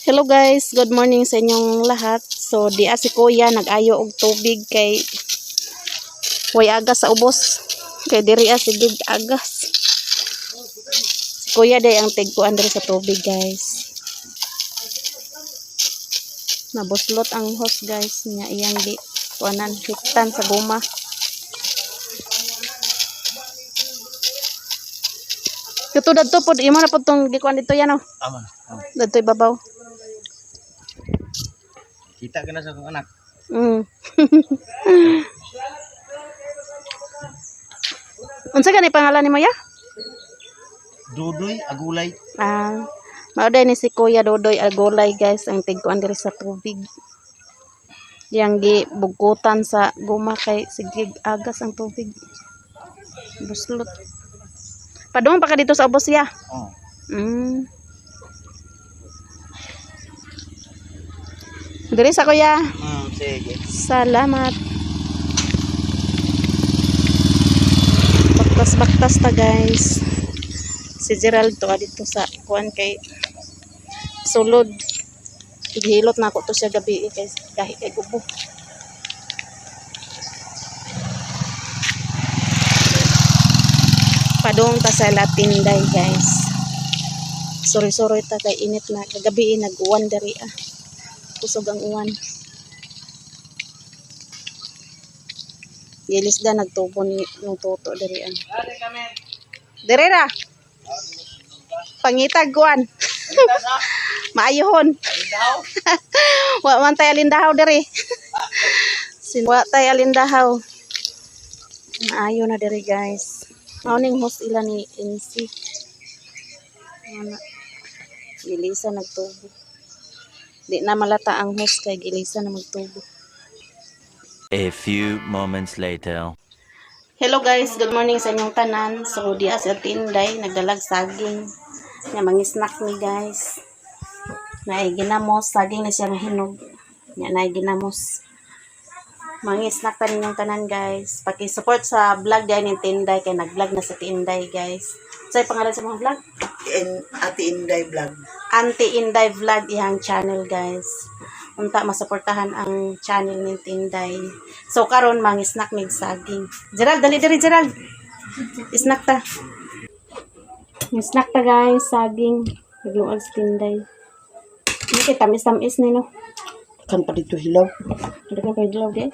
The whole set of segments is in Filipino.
Hello guys, good morning sa inyong lahat. So di si Kuya nag-ayo og tubig kay way agas sa ubos. Kay diri sigig agas. Si Kuya day ang tigkuan diri sa tubig guys. Nabuslot ang hose guys niya iyang di kuanan hiktan sa guma. Ito dadto pod imo na pod tong gikuan dito yan oh. Aman. Dadto ibabaw. Kita ka na sa akong anak. Unsa gani pangalan nimo ya? Dudoy, agulay. Mao day ni si Kuya Dodoy Agulay guys ang tigkuan diri sa tubig. Yang gibugkutan sa guma kay sigig agas ang tubig. Buslot. Padung pa ka dito sa ubos ya? Oh. Diri sa Kuya. Sige. Salamat. Baktas-baktas ta guys. Si Gerald to dito sa kuan kay sulod. Ihilot na ako to siya gabi kay kahit kay gubo. Padung ta sa Latinday guys. Sorry ta kay init na kagabi nag-uwan diri kusog ang uwan. Gilis da nagtubo ni ng toto diri Diri ra. Pangitag kuan. Maayuhon. Wa man tay alindahaw diri. Sinwa tay alindahaw. Maayo na diri guys. Mauning host ila ni NC. Ana. Gilisa nagtubo. Di na malata ang host kay gilisa na magtubo. A few moments later. Hello guys, good morning sa inyong tanan. So diya sa tinday nagdalag saging. Nya mangisnack ni guys. Naay ginamos saging na siya nga hinog. Nya naay ginamos. Mangisnack ta ninyong tanan guys. Paki-support sa vlog diyan ni Tinday kay nag-vlog na sa Tinday guys. Say pangalan sa mga vlog? Ate Inday Vlog. Auntie Inday Vlog iyang channel guys. Unta masuportahan ang channel ni Tinday. So karon mangisnack mig saging. Gerald, dali diri Gerald. Snack ta. Snack ta guys, saging. Nagluag sa Tinday. Hindi tamis-tamis ni no. Kan pa dito hilaw. Hindi ka kay dilaw di.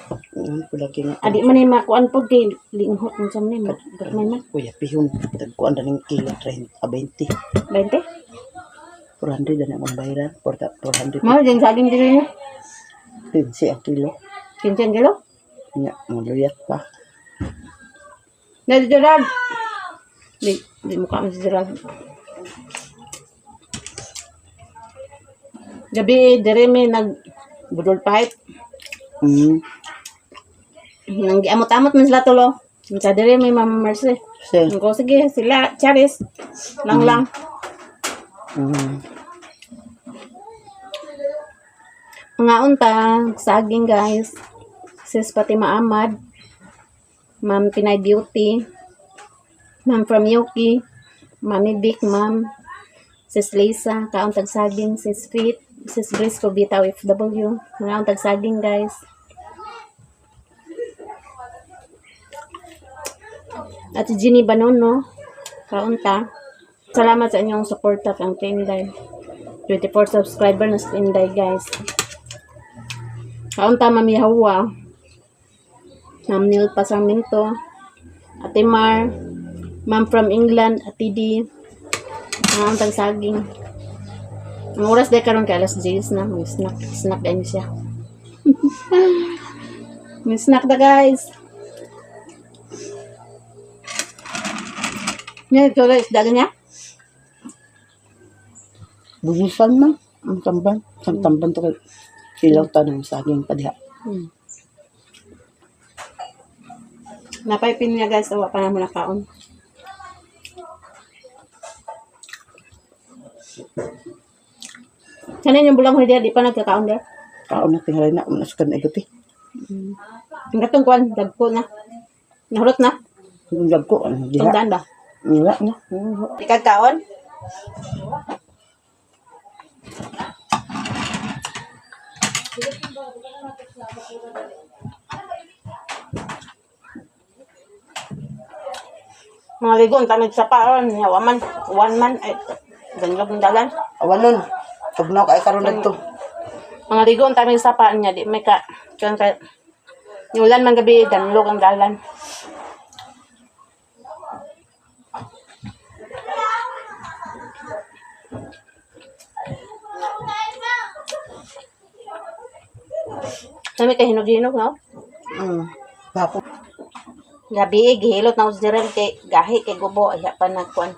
Pula king. Adi man ni makuan pod kay linghot mo sa ni. Gagmay man. Kuya pihon tagkuan daning kilo 20. 20? 400 na ang bayaran. 400. Mahal din saging diri niya. 15 ang kilo. 15 kilo? Nya maluyat pa. Dali Gerald. Di mukha mo si Gerald. Gabi diri may nagbudol pipe. Nang giamot-amot man sila tulo. Sa diri may Mama Mercy. Ko sige sila Charis. Lang. Mga unta saging guys. Sis Fatima Ahmad. Ma'am Pinay Beauty. Ma'am from Yuki. Mami Vic, Ma'am. Sis Lisa, kauntag saging, Sis Fit, Sis Brisco Bitaw FW. Mga untag saging guys. At si Ginny Banono, kaunta. Salamat sa inyong suporta kang Tinday. 24 subscriber na sa Tinday guys. Kaunta Mami Hawa. Ma'am Neil Pasarminto. Ate Mar. Ma'am from England. Ate D. Mga untag saging. Ang oras day karon kay alas 10 na. May snack din siya. May snack na guys. Ngayon ko guys, dagan niya. Bugisan man ang tamban. Ang tamban to kay ilaw tanong saging pa diha. Napaypin niya guys, awa pa na mo nakaon. Kanin yung bulang huli di pa nagkakaon dia. Kaon na tingali na unaskan iguti. Ang gatong kuan, dagko na. Nahulot na. Ang ko ano diha. Tungdaan ba? Wala na. Ikagkaon? Mga ligon, tamig sa paon. Yawaman, 1 man. Ay, ganlog ng dalan. Awanon. Tugnaw kay karon dito. Mga ligon, tamig sa paan niya. Di may ka. Ulan man gabi, ganlog ang dalan. Kami kay hinog-hinog, no? Bapo. Gabi, gihilot na si Gerald kay gahi kay gubo. Ay, panakuan.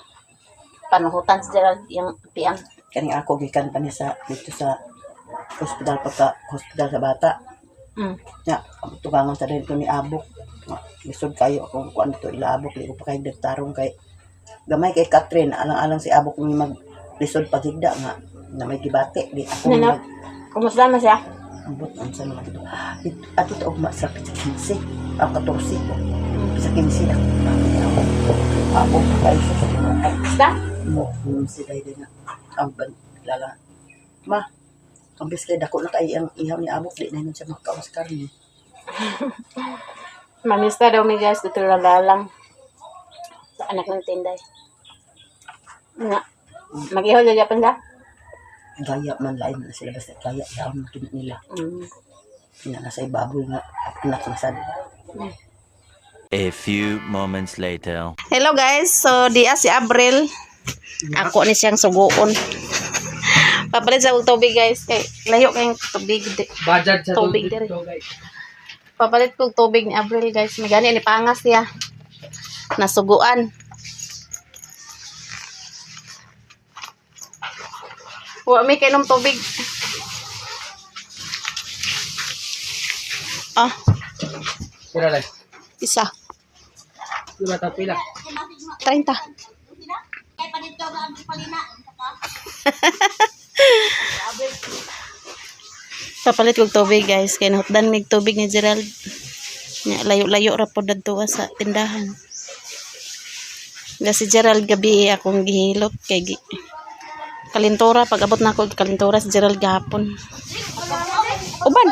Panuhutan si Gerald yung piang. Kani ako gikan pa niya sa dito sa hospital sa bata. Ya, tugangan sa dito ni abok. Lisod kayo kung kuan to ilaabok di ko pa kay dagtarong kay gamay kay Catherine alang-alang si abok ni mag lisod pagigda nga na may gibate di ako Nanap, kumusta na siya? ambot unsa naman ito. Ato ta ugma sa 15 ang 14 ko. Sa 15 na. Ako kay sa Basta? mo si Dayday na ang lala. Ma, kambis kay dako na kay ang ihaw ni abok di na yun siya makawas karne. Mamista daw may guys, dito lang sa anak ng tinday. Nga. Mag-ihol na Japan ka? Gaya man lain na sila basta gaya daon na nila. Ina nasa ibaboy nga anak na sad. A few moments later. Hello guys, so diya si Abril. Ako ni siyang suguon. Papalit sa tubig guys, kay layo kayong tubig. Budget sa Tubig tubig diri. to, guys. Papalit ko tubig ni Abril guys. Magani ni pangas siya. Nasuguan. Wa may kainom tubig. Ah, Pila lang. isa. Pila ta pila. 30. Papalit kong tubig guys. Kaya nahutdan mig tubig ni Gerald. Layo-layo ra po dadto sa tindahan. Nga si Gerald gabi akong gihilot kay kalintura. Pag abot na ako kalintura si Gerald gahapon. Uban.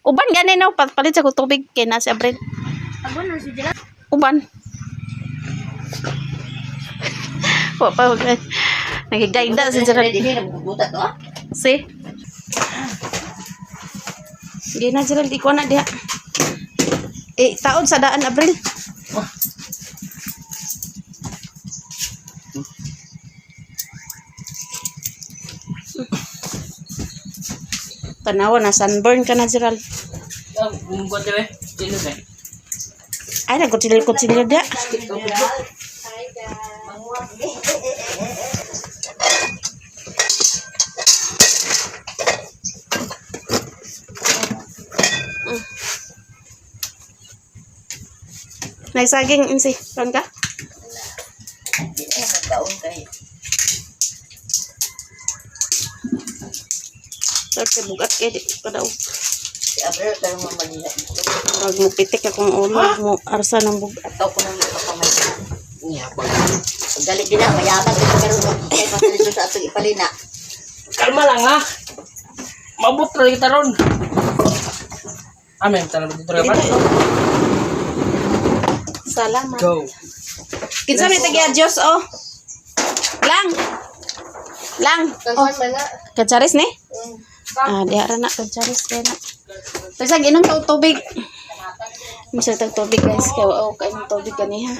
Uban gani no. Papalit sa kong tubig kay na si Abril. Uban. Wa pa nagigayda si Gerald. Si. Gina Gerald iko na diha. Taon sa daan Abril. Tanawa na sunburn ka na Gerald. Bumbot dire. Sino ba? Ay nagkutsilyo dia. Nagsaging insi, karon ka? Sorte bugat kay di ko daw. Si Abril pero mamaniya. Pag mupitik akong ulo mo arsa ng bugat. Ataw ko nang ipakamay. Niya pag galit din na mayaman ko pero kay pasalito sa atong ipalina. Kalma lang ha. Mabot ra kita ron. Amen, tara dito ra ba? Salamat. Go. Kinsa may tagi Dios oh. Lang. Oh. Kacharis ni? Diha ra na kacharis kay na. Pag inom ta tubig. Misa tag tubig guys kay kay tubig kaniha.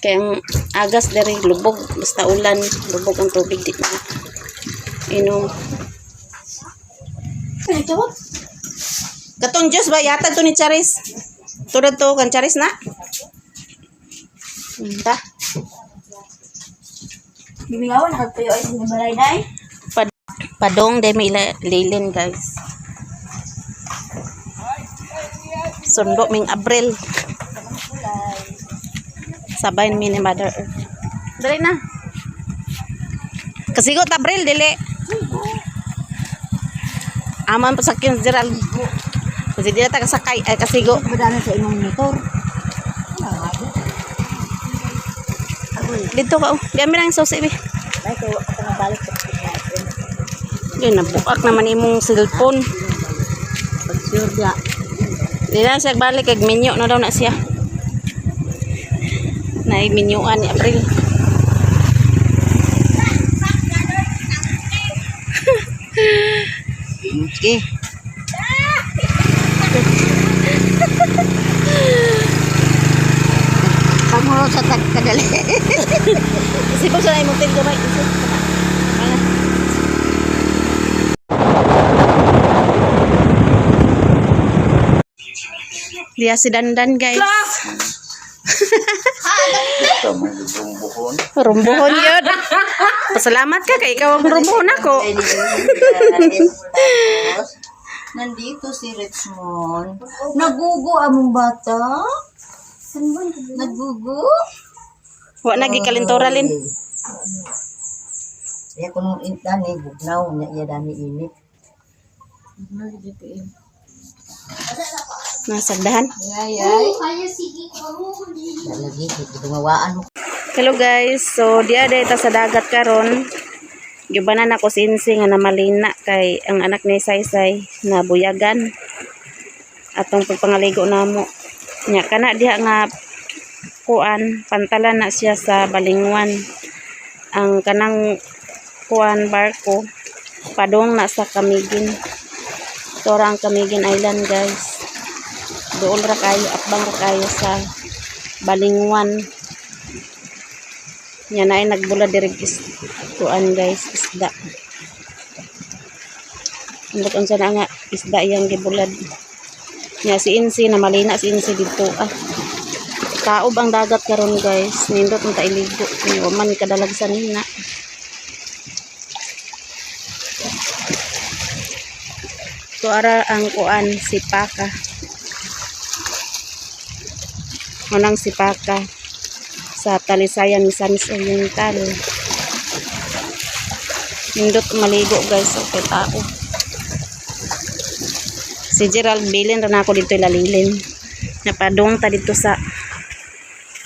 Kay ang agas diri lubog basta ulan lubog ang tubig di na. Inom. Katong Diyos ba yata to ni Charis? Tudod to kan Charis na? Ta. Bibigawan nagtuyo ay sa balay day. Padong de may lilin guys. Sundo ming Abril. Sabay mi ni Mother Earth. Dali na. Kasigot Abril dili. Aman pa sakyan Gerald. Kasi di na ta kasakay ay kasigo. Padana sa imong motor. Dito ka oh. Di amin ang susi bi. Ay kay wa ka nabalik sa Yan, nabuak naman imong cellphone. Pag-sure ya. Di na siya balik, kag menu na daw na siya. Na-menyuan ni April. Okay. Kamu sa tagkadali. Isip ko sa imong tig gamay. Isip ko na. Wala. Dia si Dandan guys. Rumbuhon yun. Pasalamat ka kay ikaw ang rumbuhon ako. Nandito si Richmond. Nagugo among bata? Nagugo? Wa nagi kalintoralin. Ya kuno intani bugnaw nya iya dani init. Nasagdahan. Ay. Lagi gumawaan mo. Hello guys. So dia ta sa dagat karon. Gibanan ako sinsi nga namalina kay ang anak ni Saysay na buyagan. Atong pagpangaligo namo. Nya kana diha nga kuan pantalan na siya sa Balingwan. Ang kanang kuan barko padong na sa Camiguin. Ito ra ang Camiguin Island guys. Dool ra kayo, akbang ra kayo sa Balingwan. Nya na ay nagbula diri kuan guys, isda. Ambot unsa na nga isda iyang gibulad. Nya si Insi na malina si Insi dito Kaob ang dagat karon guys. Nindot unta iligo. Ni man kadalagsan nina. Tuara ang kuan sipaka. Unang sipaka sa Talisayan Misamis Oriental. Nindot maligo guys sa tao. Si Gerald bilin ra na ako dito ilalilin. Napadong ta dito sa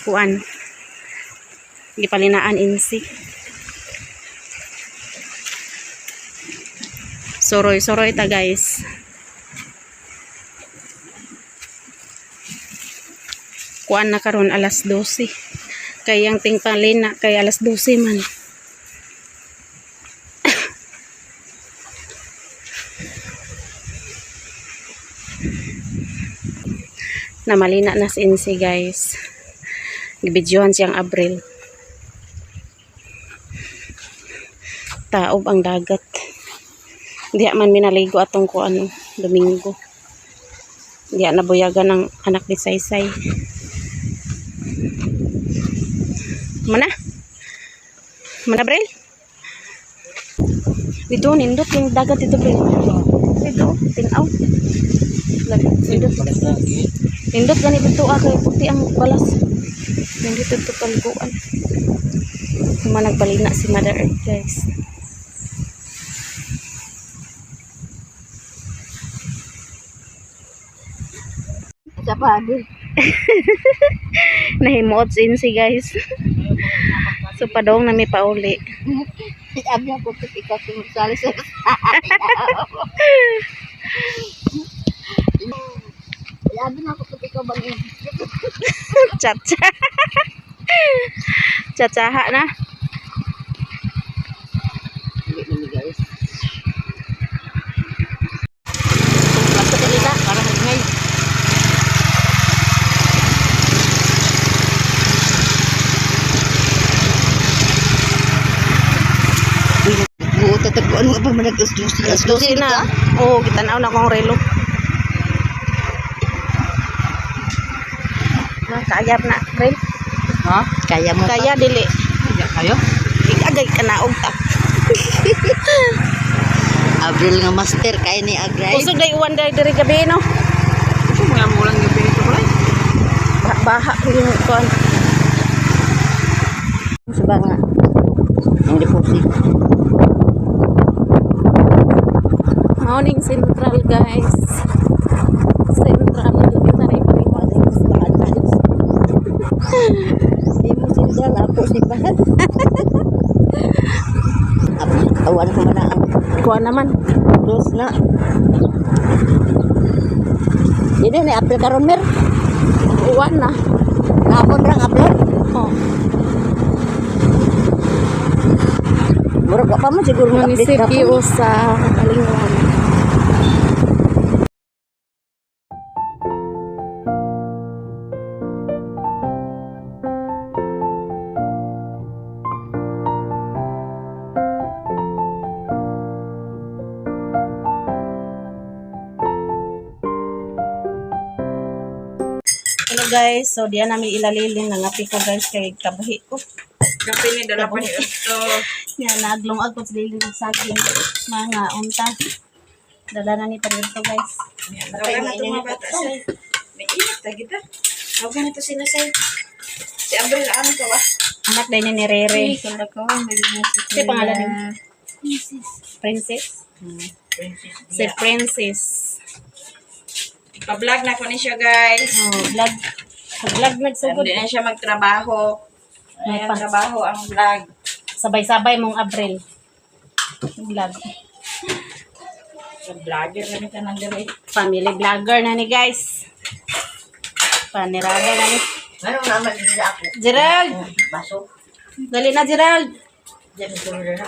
kuan. Gipalinaan Insi. Soroy-soroy ta guys. Kuan na karon alas 12. Kay ang ting palina kay alas 12 man. Namalina na si Insi guys. Gibidyohan siyang Abril. Taob ang dagat. Diya man minaligo atong kuan Domingo. Diya nabuyagan ng anak ni Saysay. Mana? Mana Abril? Dito nindot yung dagat dito Abril. Dito, tinaw. Nindot. Nindot gani dito kay puti ang balas. Nandito ito paliguan. Kuma nagbalina si Mother Earth guys. Sa padi. Nahimuot si Insi guys. So padong na may pauli. Abi ako ikaw sumusali sa. Abi na ako ikaw bang Chacha. Chachaha na. Hindi guys. Basta kalita para magmay. Tatagpuan mo pa man nag-usdusi. Dosi na. Oo, gitanaw na kong relo. Kayap na, Rel. Ha? Kaya mo Kaya dili. Kaya kayo? Igagay ka na og ta. Abril nga master kay ni Agray. Usog day uwan day diri gabi no. Ito mga mulang gabi ito pala. Baha yung kuan. Suba nga. Ang deposit. Morning Central guys. Central kita rin paliwanag sa guys. Di mo sindal, ako si Bahan. Awan ko man ang kuha naman. Close na. Hindi ni apel karon mer. Uwan na. Kapon rang apel. Oh. Murag pa mo siguro Munisipyo mag-update sa Kalingawan. Hello guys, so diyan namin ilalilin ng api ko guys kay kabuhi ko. Kape ni dala pa ni ito. Yan, naglungag ko sa dilin sa akin. Mga unta. Dala na ni Parito guys. Tawagan na itong mga bata say. May init na kita. Tawagan na ito sila say. Si Abril, ano ka ba? Anak din ni Rere. Si pangalan niya? Princess. Si Princess. Pa-vlog na ko ni siya guys. Oh, vlog. Vlog nagsugod. Hindi na siya magtrabaho. Ayan, trabaho ang vlog. Sabay-sabay mong Abril. Vlog. So, vlogger kami ka nang diri. Family vlogger na ni guys. Paniraga na ni. Ano naman din ako. Gerald! Baso. Dali na Gerald! Diyan ito na.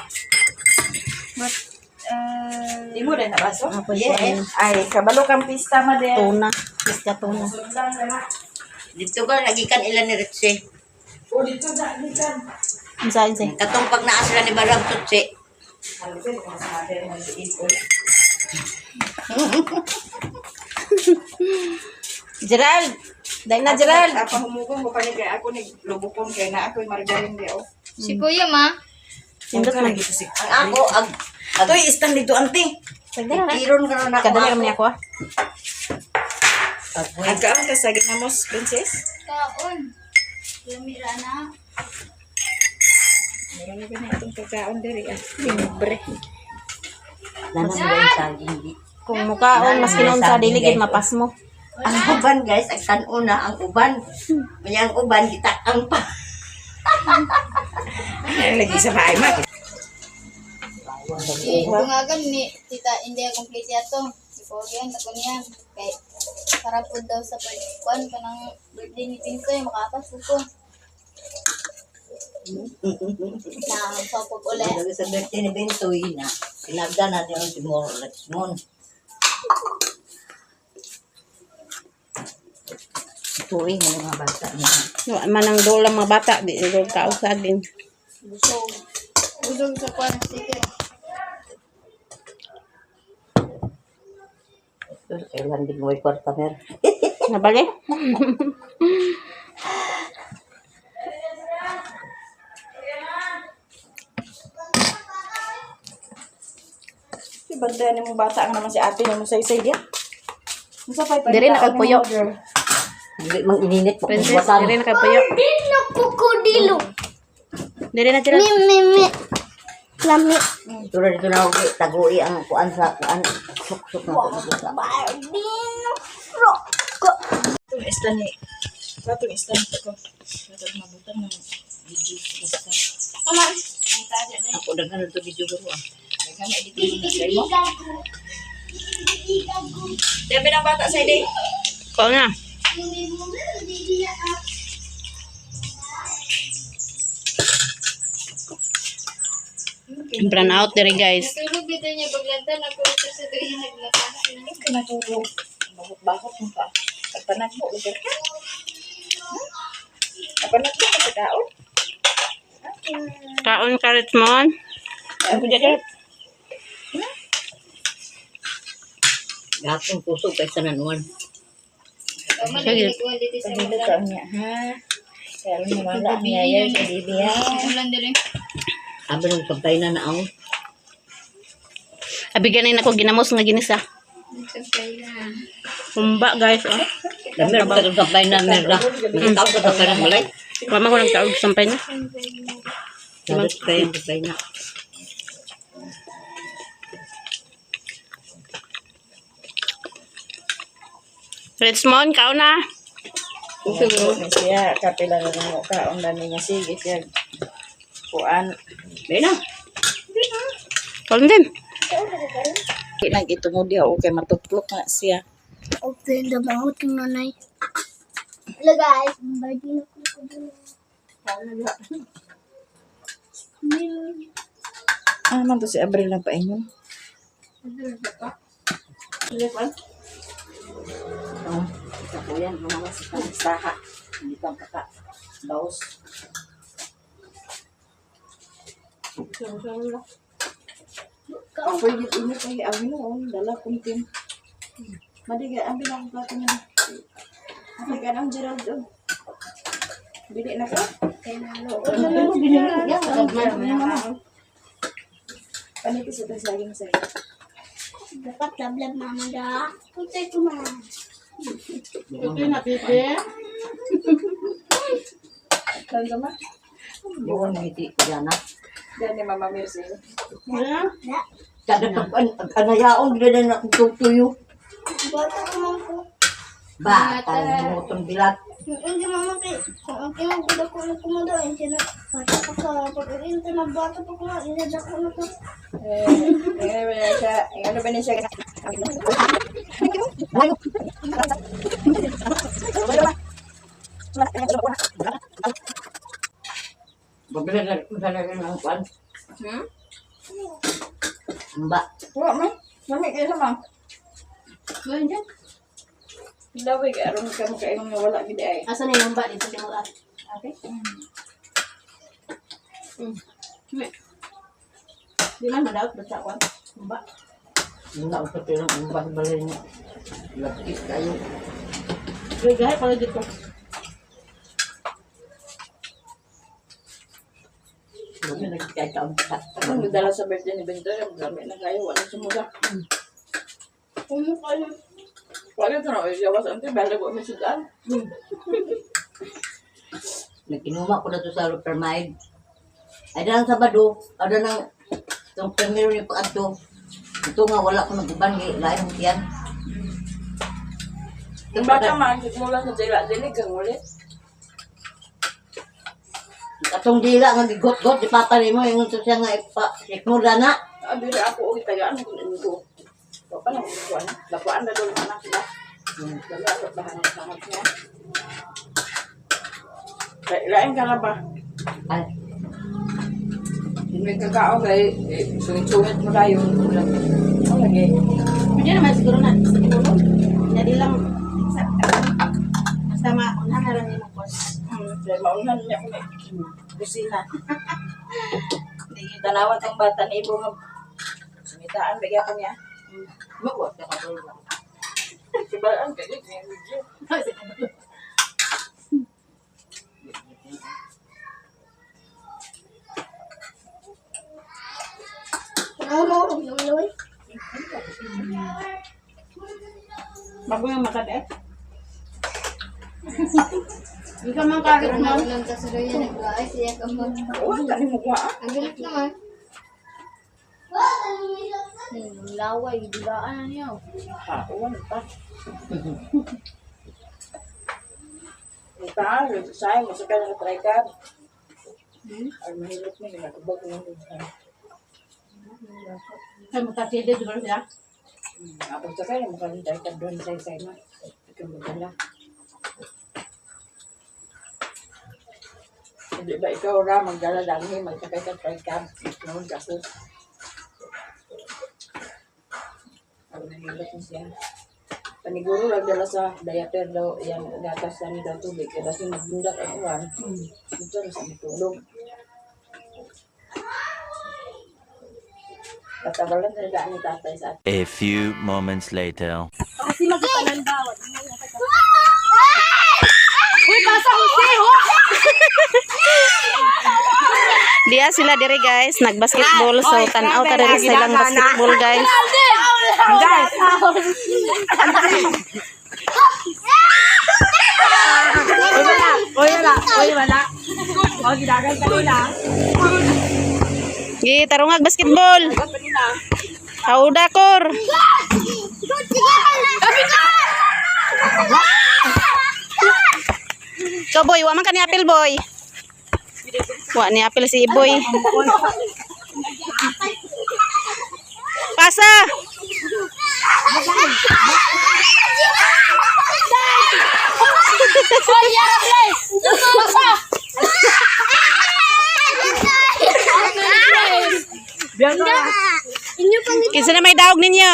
Di mo rin nabaso? Ako Yes. Ay, kabalo kang pista ma din. Tuna. Pista tuna. Dito ka nagikan ilan ni Ritzy. O, dito na, dito. Ang saan siya? Katong pag naa sila ni Barang Tutsi. Gerald! Dali na Gerald! Apa humugong mo pa ni kaya ako ni lubukon kaya na ako yung margarin di oh. Si Kuya, ma. Sindot man. Ang ako, Atoy, stand dito, ante. Sagdala na. iron ka na ako. Kadali naman niya ako ah. Agkaan ka sa ginamos, princess. Kaon. Lamira na. Marami ba na itong pagkaon diri ah. Libre. Lana mo yung saging. Kung mukhaon, mas kinuon sa diligid, mapas mo. Ang uban guys, ang kanuna, ang uban. May ang uban, gitakang pa. Ay, lagi sa bahay ma. Dungagan ni Tita India complete yato. Si Korean, ako niya. Kay para po daw sa pagkuhan ka ng birthday ni Pintoy, makapas ko. Na papop ulit. Sabi sa birthday ni Bentoy na, pinagda natin ang Timor Lexmon. Tuwing ng mga bata niya. No, manang dolang mga bata, di ko kausag din. Busog. Busog sa kwan. Sige. Kailan din mo ikwarta mer. Nabali? Si bantayan ni mong bata ang naman si ate mo sa isay dia. Musa pa Diri na kagpuyo. Hindi mang ininit mo. Princess, diri na kapayo. Kukodilo. Diri na Gerald. Mimi. Lami. Tulad dito na ako, tagui ang kuan sa kuan. Suk-suk na ito. Itong isla ni. Itong isla ni ko. Itong mabutan ng video. Basta. Aman. Ako dagan ito video ko ah. Nagkana dito yung naslay mo. Dami ng bata sa day. Ko na. Brand out diri guys. Tulog dito niya baglantan. Ako ito sa tuwing naglata. Kanatulog. Bakot mo pa. Pagpanag mo, ulit ka. Pagpanag mo, pagkakaon. Kaon ka Richmond. Ano dyan? Gapong puso kay sa nanuan. Tama na ginagawa dito sa Pagdilo mga ka niya, ha? Kaya alam mo, wala ang yaya sa bibi, ha? ulan din. Sabi nung pagtay na na ako. Abiganin ako ginamos nga ginisa. Nagsampay na. Humba guys. Oh. Dami rin ka pagtay na merda. Magkitaw ka pagtay na malay. Mama ko nagtaog sampay na. Sabi kayo ang pagtay na. Richmond, kaon na. Siguro na siya, kapila na ng mukha, ang dami niya, sige siya. Kuan. Dahil na. Kaon din. Nag-itungod dia o kay matuklok na siya. Okay, dabangot yung nanay. Hello guys, bagi na ko dito. Ah, man to si Abril na paingon. Ako yan, mga saha. Hindi kang kaka-baos. Ako yung init ay awin o, dala kuntin. Madiga, ang bilang plato niya. Ang ganang Gerald doon. Bili na ka? Panikis ito sa aking sa'yo. Dapat lablab mama da. Puntay ko na. Ito na, Pepe. Tanda ma? Buwan ng iti ko dyan, ha? Yan ni Mama Mercy. Kada pag-anayaon, gano'n na akong tutuyo. Bata ko man po. Ba, tayo mutong bilat. Hindi mama kay kung ang kinagula ko na kumada hindi na bata pa sa pag-iinta na bata pa ko na inada ko na to. Ano ba niya siya? Babila na ng kwan. Mbak. Wala man. Mami kayo sama. Gawin dyan. Daway ka. Aron ka mo kayo nga wala gidi ay. Asa na yung mbak dito sa mga Okay. Di man madawat ba sa kwan? Mbak. Hindi ako sa pirang mbak balay niya. Lapis kayo. Gaya pala dito. Hindi nagkikita ang pat. Ang nagdala sa birthday ni Benito, marami na kayo, wala sumuga. Kumo ka na. Wala ito na, yawas ante, bala ko may sudan. Nagkinuma ko na to sa Permaid. Ay na lang Sabado. Ada nang itong premier ni Pagkanto. Ito nga wala ko nagbuban. Lain mo yan. Ang bata maagit mula sa dila, dinig kang ulit. Atong dila nga gigot-got. Di papali mo. Yung ito siya nga ipa-sikmura na. Abiri ako, ulit tagaan ko na nito. Bapa na, kukuan. Lapuan na doon anak sila. Dala, at bahan ang sangat niya. Lain ka na ba? Ay. May kakao kay sungit-sungit mo tayo. Ang lagi. Hindi naman siguro na. Siguro. Jadi lang. Basta maunahan na lang yung kwas. Kaya maunan niya ko na kusina. Tanawat ang bata ni Ibo nga. Sumitaan, bigyan ko niya. Mawag ka ka. Sibalaan ka din. Ano yung loy? Bago yung makadek. Hindi ka man karit mo. Nang kasalo yan nag-aay siya ka mo. Oo, dali mo ko ah. Ang galit naman. Laway, dilaan na niyo. Ha, uwan pa. Ita, sayang, masakal na try ka. Ay, mahirap na yun. Nakabag mo yun. Kaya magkaside siguro siya. Kapag sakay, makalitay ka doon sa na. Ikaw magdala. Hindi ba ikaw ra, magdala dami, magsakay ka try ka. Noon ako. Ang nahilap niya siya. Paniguro nagdala sa diaper daw, yan, gatas na daw tubig. Kaya kasi nagbundak ang uwan. Ito na sa matulog. Katabalan na daan ni tatay sa atin. A few moments later. Kasi magpanan bawat. Uy, pasa ko siya! Dia sila diri guys, nagbasketball. So tan-aw ta diri sa ilang basketball guys. Guys! Uy, wala. O, gidagan ka nila. Gi tarungag basketball. Hauda kor. So boy, wa man ka ni apple boy. Wa ni apple si boy. Pasa. Kinsa na may daog ninyo?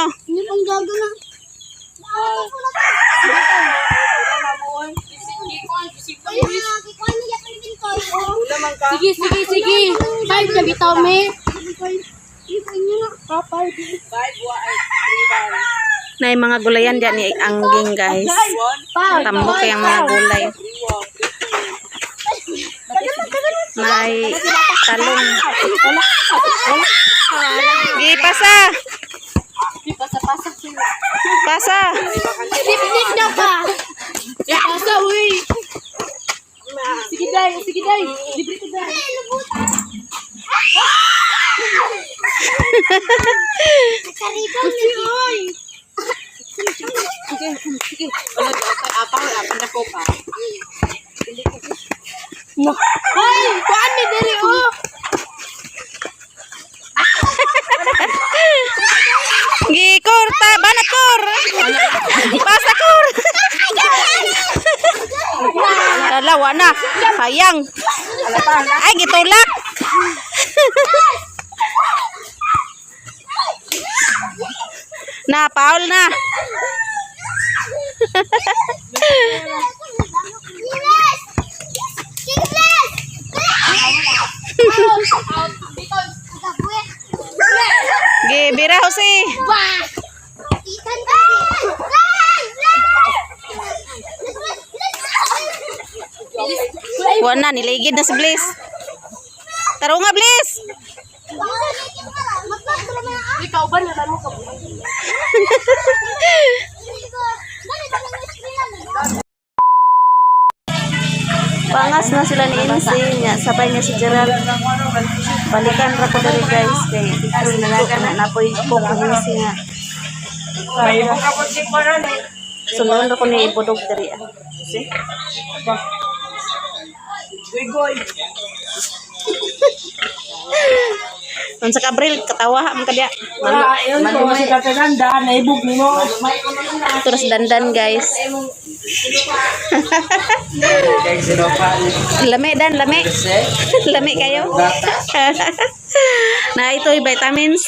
Sige. Five na bitaw me. Na yung mga gulayan dyan ni Angging, guys. Tambok yung mga gulay. May talong. Gi, pasa. Pasa. Sip na pa. Pasa, uy. Sige, day. Libre ko, day. Hoy, kuan mi diri oh. Gi, kur. Banat, kur. Pasa, kur. Dalawa na. Sayang. Ay, gitulak. Na, Paul na. Gi, bira Jose. Wala na, niligid na si Bliss. Taro nga, Bliss. Ikaw ba naman mo ka? Pangas na sila ni Insi niya. Sabay niya si Gerald. Balikan ra ko dali, guys. Kay napoy ko kung Insi nga. Sunod ra ko ni ibudog dali. See? Kung sa Kabril, katawa mo ka diya. Terus dandan, guys. Lami dan, lami. Lami kayo. Nah, ito yung vitamins.